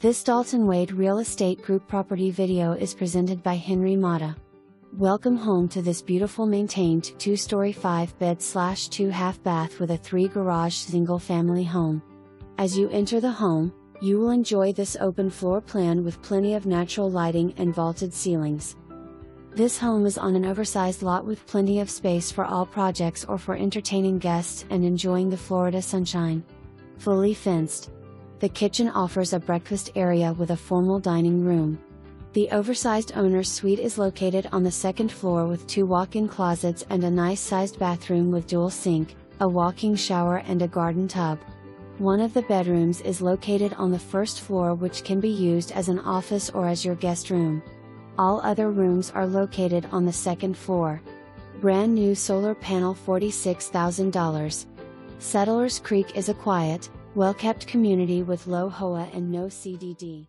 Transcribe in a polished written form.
This Dalton Wade Real Estate Group property video is presented by Henry Mata. Welcome home to this beautiful maintained 2-story 5-bed/2-half bath with a 3-garage single-family home. As you enter the home, you will enjoy this open floor plan with plenty of natural lighting and vaulted ceilings. This home is on an oversized lot with plenty of space for all projects or for entertaining guests and enjoying the Florida sunshine. Fully fenced. The kitchen offers a breakfast area with a formal dining room. The oversized owner's suite is located on the second floor with 2 walk-in closets and a nice-sized bathroom with dual sink, a walk-in shower and a garden tub. One of the bedrooms is located on the first floor, which can be used as an office or as your guest room. All other rooms are located on the second floor. Brand new solar panel $46,000. Settlers Creek is a quiet, well-kept community with low HOA and no CDD.